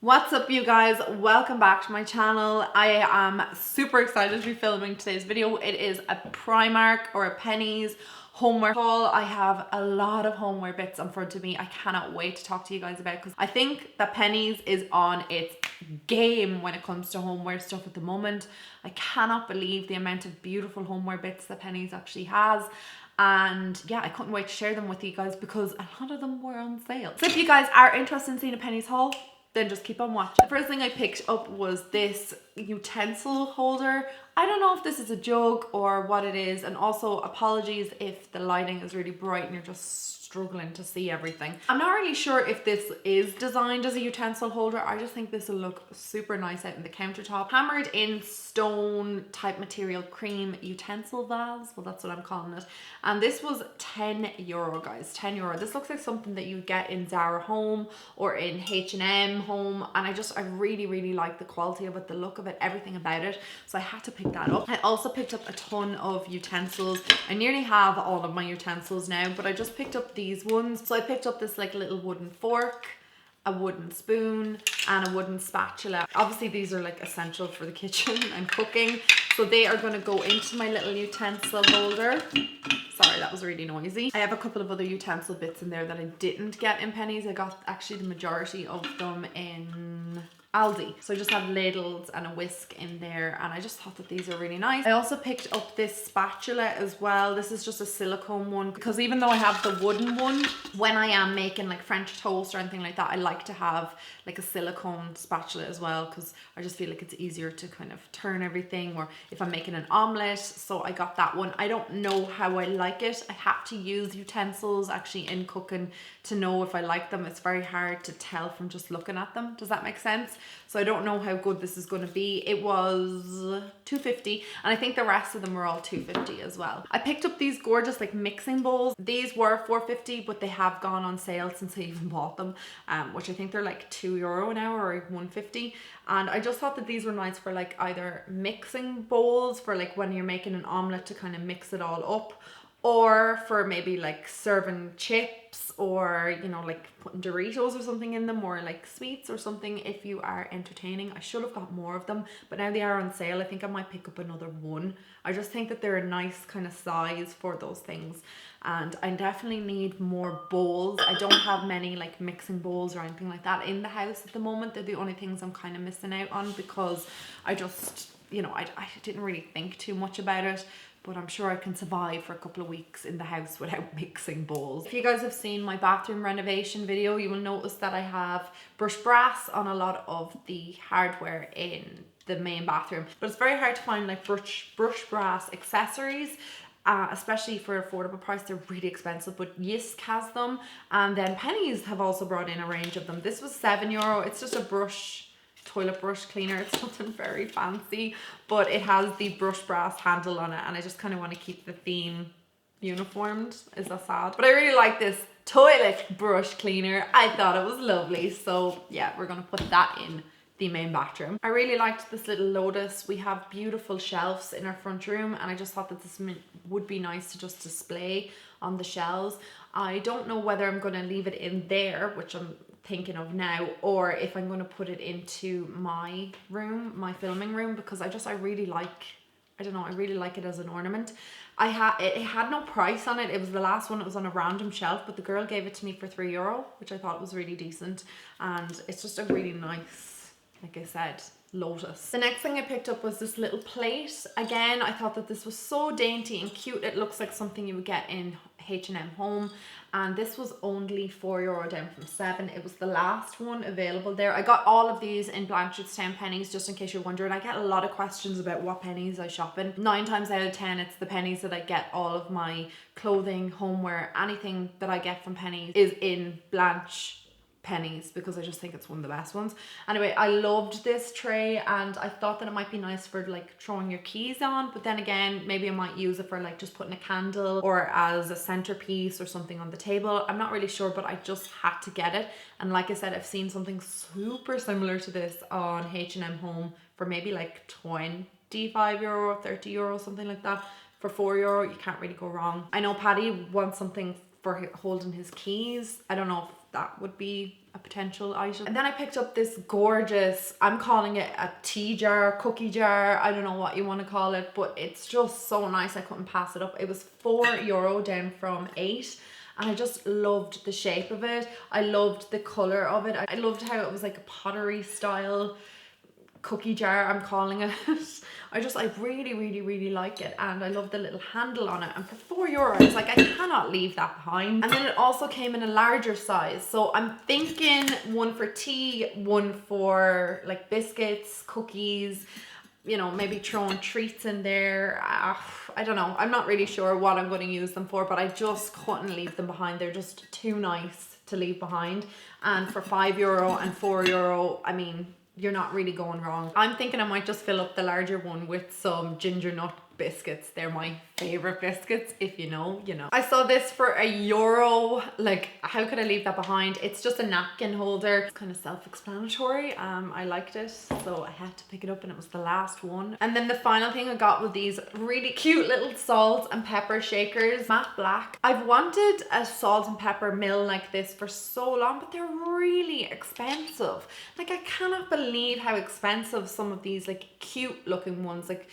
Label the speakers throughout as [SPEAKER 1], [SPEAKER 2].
[SPEAKER 1] What's up, you guys? Welcome back to my channel. I am super excited to be filming today's video. It is a Primark or a Penneys homeware haul. I have a lot of homeware bits in front of me. I cannot wait to talk to you guys about, because I think that Penneys is on its game when it comes to homeware stuff at the moment. I cannot believe the amount of beautiful homeware bits that Penneys actually has. And yeah, I couldn't wait to share them with you guys because a lot of them were on sale. So if you guys are interested in seeing a Penneys haul, then just keep on watching. The first thing I picked up was this utensil holder. I don't know if this is a jug or what it is, and also apologies if the lighting is really bright and you're just struggling to see everything. I'm not really sure if this is designed as a utensil holder. I just think this will look super nice out in the countertop. Hammered in stone type material cream utensil vase. Well, that's what I'm calling it. And this was €10, guys, €10. This looks like something that you get in Zara Home or in H&M Home. And I really like the quality of it, the look of it, everything about it. So I had to pick that up. I also picked up a ton of utensils. I nearly have all of my utensils now, but I just picked up these ones. So I picked up this like little wooden fork, a wooden spoon, and a wooden spatula. Obviously these are like essential for the kitchen and cooking, so they are going to go into my little utensil holder. Sorry, that was really noisy. I have a couple of other utensil bits in there that I didn't get in Penneys. I got actually the majority of them in Aldi. So I just have ladles and a whisk in there, and I just thought that these are really nice. I also picked up this spatula as well. This is just a silicone one, because even though I have the wooden one, when I am making like French toast or anything like that, I like to have like a silicone spatula as well, because I just feel like it's easier to kind of turn everything, or if I'm making an omelette. So I got that one. I don't know how I like it. I have to use utensils actually in cooking to know if I like them. It's very hard to tell from just looking at them. Does that make sense? So I don't know how good this is going to be. It was $2.50, and I think the rest of them were all $2.50 as well. I picked up these gorgeous like mixing bowls. These were $4.50, but they have gone on sale since I even bought them, which I think they're like €2 an hour or $1.50. And I just thought that these were nice for like either mixing bowls for like when you're making an omelette to kind of mix it all up, or for maybe like serving chips, or you know, like putting Doritos or something in them, or like sweets or something if you are entertaining. I should have got more of them, but now they are on sale. I think I might pick up another one. I just think that they're a nice kind of size for those things, and I definitely need more bowls. I don't have many like mixing bowls or anything like that in the house at the moment. They're the only things I'm kind of missing out on, because I just, you know, I didn't really think too much about it. But I'm sure I can survive for a couple of weeks in the house without mixing bowls. If you guys have seen my bathroom renovation video, you will notice that I have brushed brass on a lot of the hardware in the main bathroom. But it's very hard to find like brushed brass accessories, especially for affordable price. They're really expensive, but Yisk has them. And then Penneys have also brought in a range of them. This was €7. It's just a toilet brush cleaner. It's nothing very fancy, but it has the brushed brass handle on it, and I just kind of want to keep the theme uniformed. Is that sad? But I really like this toilet brush cleaner. I thought it was lovely, so yeah, we're gonna put that in the main bathroom. I really liked this little lotus. We have beautiful shelves in our front room, and I just thought that this would be nice to just display on the shelves. I don't know whether I'm going to leave it in there, which I'm thinking of now, or if I'm going to put it into my room, my filming room, because I really like, I don't know, I really like it as an ornament. It had no price on it. It was the last one. It was on a random shelf, but the girl gave it to me for €3, which I thought was really decent, and it's just a really nice, like I said, lotus. The next thing I picked up was this little plate. Again, I thought that this was so dainty and cute. It looks like something you would get in H&M Home, and this was only €4 down from €7. It was the last one available there. I got all of these in Blanchardstown Penneys, just in case you're wondering. I get a lot of questions about what Penneys I shop in. 9 times out of 10 it's the Penneys that I get all of my clothing, homeware, anything that I get from Penneys is in Penneys, because I just think it's one of the best ones. Anyway, I loved this tray, and I thought that it might be nice for like throwing your keys on, but then again, maybe I might use it for like just putting a candle or as a centerpiece or something on the table. I'm not really sure, but I just had to get it. And like I said, I've seen something super similar to this on H&M Home for maybe like €25, €30, something like that. For €4, you can't really go wrong. I know Paddy wants something for holding his keys. I don't know if that would be a potential item. And then I picked up this gorgeous, I'm calling it a tea jar, cookie jar, I don't know what you want to call it, but it's just so nice. I couldn't pass it up. It was €4 down from 8. And I just loved the shape of it. I loved the color of it. I loved how it was like a pottery style cookie jar, I'm calling it. I really like it, and I love the little handle on it. And for €4, I was like, I cannot leave that behind. And then it also came in a larger size, so I'm thinking one for tea, one for like biscuits, cookies, you know, maybe throwing treats in there. I don't know, I'm not really sure what I'm going to use them for, but I just couldn't leave them behind. They're just too nice to leave behind. And for €5 and €4, I mean, you're not really going wrong. I'm thinking I might just fill up the larger one with some ginger nut biscuits. They're my favorite biscuits. If you know, you know. I saw this for €1. Like, how could I leave that behind? It's just a napkin holder. It's kind of self-explanatory. I liked it, so I had to pick it up, and it was the last one. And then the final thing I got were these really cute little salt and pepper shakers, matte black. I've wanted a salt and pepper mill like this for so long, but they're really expensive. Like, I cannot believe how expensive some of these like cute looking ones, like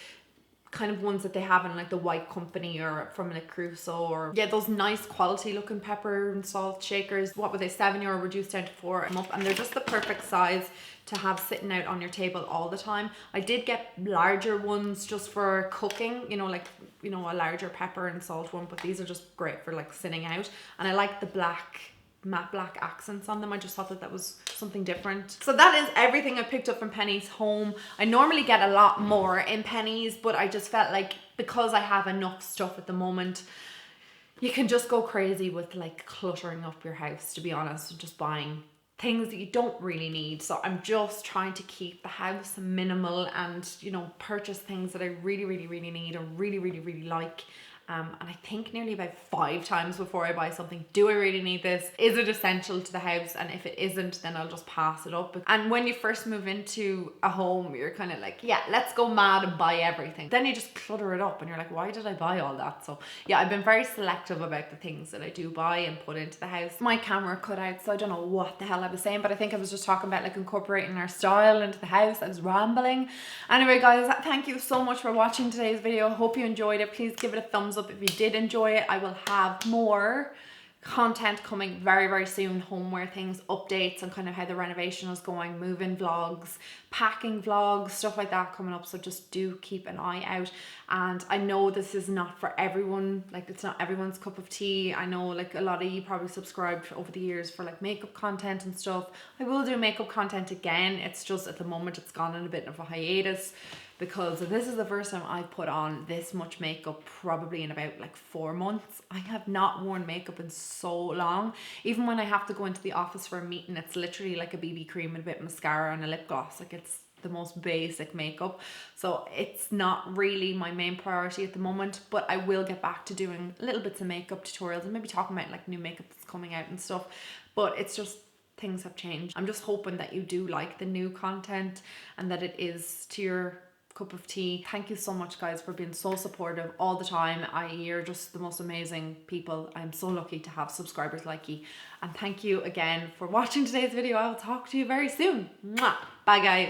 [SPEAKER 1] kind of ones that they have in like the White Company or from like Crusoe, or yeah, those nice quality looking pepper and salt shakers. What were they, €7 reduced down to 4. And they're just the perfect size to have sitting out on your table all the time. I did get larger ones just for cooking, you know, like, you know, a larger pepper and salt one, but these are just great for like sitting out. And I like the black, matte black accents on them. I just thought that that was something different. So that is everything I picked up from Penneys Home. I normally get a lot more in Penneys, but I just felt like because I have enough stuff at the moment, you can just go crazy with like cluttering up your house, to be honest, and just buying things that you don't really need. So I'm just trying to keep the house minimal and, you know, purchase things that I really need or really like. And I think nearly about 5 times before I buy something, do I really need this? Is it essential to the house? And if it isn't, then I'll just pass it up. And when you first move into a home, you're kind of like, yeah, let's go mad and buy everything. Then you just clutter it up and you're like, why did I buy all that? So yeah, I've been very selective about the things that I do buy and put into the house. My camera cut out, so I don't know what the hell I was saying, but I think I was just talking about like incorporating our style into the house. I was rambling. Anyway guys, thank you so much for watching today's video. Hope you enjoyed it. Please give it a thumbs up if you did enjoy it. I will have more content coming very soon, homeware things, updates on kind of how the renovation is going, move-in vlogs, packing vlogs, stuff like that coming up. So just do keep an eye out. And I know this is not for everyone, like it's not everyone's cup of tea. I know like a lot of you probably subscribed over the years for like makeup content and stuff. I will do makeup content again. It's just at the moment it's gone on a bit of a hiatus, because this is the first time I've put on this much makeup probably in about like 4 months. I have not worn makeup in so long. Even when I have to go into the office for a meeting, it's literally like a BB cream and a bit of mascara and a lip gloss. Like, it's the most basic makeup. So it's not really my main priority at the moment, but I will get back to doing little bits of makeup tutorials and maybe talking about like new makeup that's coming out and stuff. But it's just, things have changed. I'm just hoping that you do like the new content and that it is to your cup of tea. Thank you so much guys for being so supportive all the time. You're just the most amazing people. I'm so lucky to have subscribers like you, and thank you again for watching today's video. I will talk to you very soon. Mwah. Bye guys.